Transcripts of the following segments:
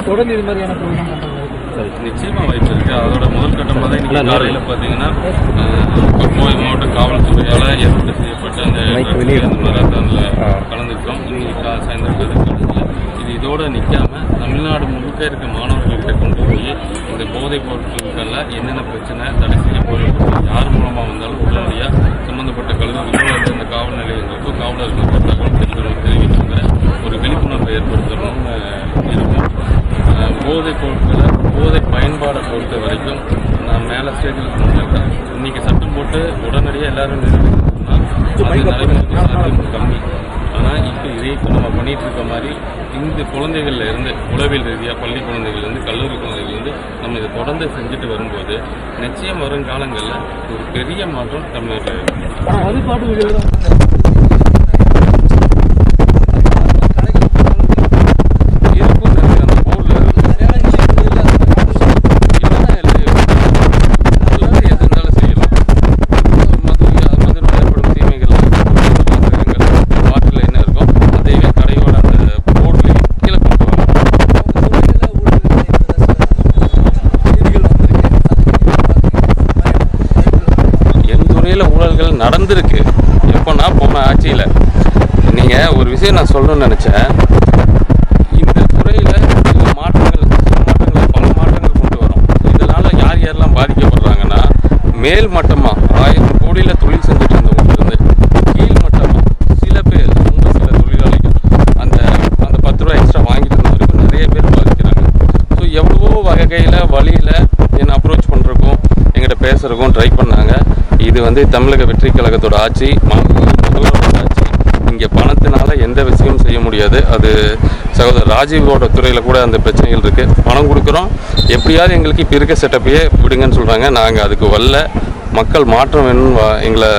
தொடர்ந்து இது மாதிரியான ப்ரோக்ராம் சரி, நிச்சயமாக வாய்ப்பு இருக்குது. அதோட முதல் கட்டமாக தான் இன்றைக்கி காலையில் பார்த்தீங்கன்னா கோவை மாவட்ட காவல்துறையால் ஏற்பாடு செய்யப்பட்ட அந்த மராத்தானில் கலந்துருக்கோம். இன்னைக்கு சாயந்தரம் இது இதோடு நிற்காமல் தமிழ்நாடு முழுக்க இருக்க மாணவர்கள்கிட்ட கொண்டு போய் இந்த போதைப் பொருட்களுக்கெல்லாம் என்னென்ன பிரச்சனை தடை செய்யப்படும், யார் மூலமாக வந்தாலும் உடனடியாக சம்மந்தப்பட்ட கல்லூரிகளுக்கும் இந்த காவல் நிலையங்களுக்கும் காவலர்களுக்கும் தகவல் தெரிவிக்கின்ற ஒரு விழிப்புணர்வை ஏற்படுத்தணும்னு இருக்கும். போதைப் பொருட்களை போதை பயன்பாடை பொறுத்த வரைக்கும் நான் மேலே ஸ்டேஜில் சொன்னேன். இன்றைக்கி சட்டம் போட்டு உடனடியாக எல்லோரும் நிறுத்தினா அது நடைமுறைக்கு சாத்தியம் கம்மி. ஆனால் இப்போ நம்ம பண்ணிகிட்டு இருக்க மாதிரி இந்த குழந்தைகள்ல இருந்து உளவியல் ரீதியாக பள்ளி குழந்தைகள்லேருந்து கல்லூரி குழந்தைகள்லேருந்து நம்ம இதை தொடர்ந்து செஞ்சுட்டு வரும்போது நிச்சயம் வரும் காலங்களில் ஒரு பெரிய மாற்றம் தமிழ்நாட்டில் இருக்கும். ஊழல்கள் நடந்திருக்கு. எப்போனா போன ஆட்சியில் நீங்கள் ஒரு விஷயம் நான் சொல்லணும்னு நினச்சேன். இந்த துறையில் பல மாற்றங்கள் கொண்டு வரும். இதனால் யார் யாரெல்லாம் பாதிக்கப்படுறாங்கன்னா, மேல் மட்டமாக 1000 கோடியில் தொழில் செஞ்சுட்டு இருந்தவங்க கீழ் மட்டமாக சில பேர் சில தொழிலாளிகள் அந்த 10 ரூபா எக்ஸ்ட்ரா வாங்கிட்டு இருந்தவரைக்கும் நிறைய பேர் பாதிக்கிறாங்க. ஸோ எவ்வளவோ வகையில் வழியில் என்னை அப்ரோச் பண்ணுறக்கும் எங்கிட்ட பேசுகிறக்கும் ட்ரை பண்ணாங்க. இது தமிழக வெற்றி கழகத்தோட ஆட்சி, முதல்வரோட ஆட்சி. இங்கே பணத்தினால எந்த விஷயமும் செய்ய முடியாது. அது சகோதரர் ராஜீவோட துறையில் கூட அந்த பிரச்சனைகள் இருக்குது. பணம் கொடுக்குறோம், எப்படியாவது எங்களுக்கு இப்போ இருக்க செட்டப்பையே விடுங்கன்னு சொல்கிறாங்க. நாங்கள் அதுக்கு வரல. மக்கள் மாற்றம் வேணும்னு எங்களை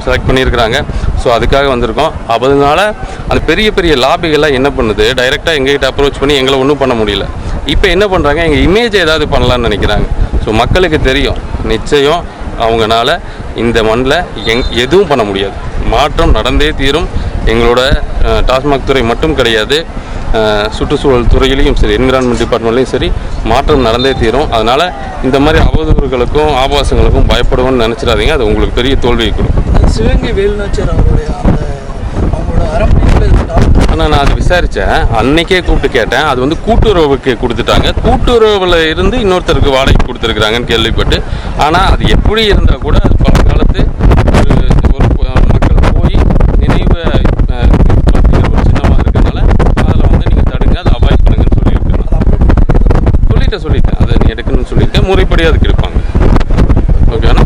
செலக்ட் பண்ணியிருக்கிறாங்க. ஸோ அதுக்காக வந்திருக்கோம். அதனால அந்த பெரிய பெரிய லாபிகள்லாம் என்ன பண்ணுது, டைரெக்டாக எங்ககிட்ட அப்ரோச் பண்ணி எங்களை ஒன்றும் பண்ண முடியல. இப்போ என்ன பண்ணுறாங்க, எங்கள் இமேஜை ஏதாவது பண்ணலான்னு நினைக்கிறாங்க. ஸோ மக்களுக்கு தெரியும், நிச்சயம் அவங்களால இந்த மண்ணில் எதுவும் பண்ண முடியாது. மாற்றம் நடந்தே தீரும். எங்களோட டாஸ்மாக் துறை மட்டும் கிடையாது, சுற்றுச்சூழல் துறையிலையும் சரி, என்விரான்மெண்ட் டிபார்ட்மெண்ட்லையும் சரி மாற்றம் நடந்தே தீரும். அதனால் இந்த மாதிரி அவதூறுகளுக்கும் ஆபாசங்களுக்கும் பயப்படுவோன்னு நினச்சிடாதீங்க. அது உங்களுக்கு பெரிய தோல்வியை கொடுக்கும். சிவகங்கை வேலுநாச்சியார் அவங்களோட ஆனால் நான் அது விசாரித்தேன். அன்னைக்கே கூப்பிட்டு கேட்டேன். அது கூட்டுறவுக்கு கொடுத்துட்டாங்க. கூட்டுறவில் இருந்து இன்னொருத்தருக்கு வாடகை கொடுத்துருக்குறாங்கன்னு கேள்விப்பட்டு. ஆனால் அது எப்படி இருந்தால் கூட அது பல காலத்து ஒரு மக்கள் போய் நினைவு ஒரு சின்னமாக இருக்கிறதுனால அதில் நீங்கள் தடுங்க, அதை அவாய்ட் பண்ணுங்கன்னு சொல்லியிருக்கேன். சொல்லிட்டேன் அதை நீ எடுக்கணும்னு சொல்லியிருக்கேன். முறைப்படி அதுக்கு எடுப்பாங்க. ஓகேண்ணா.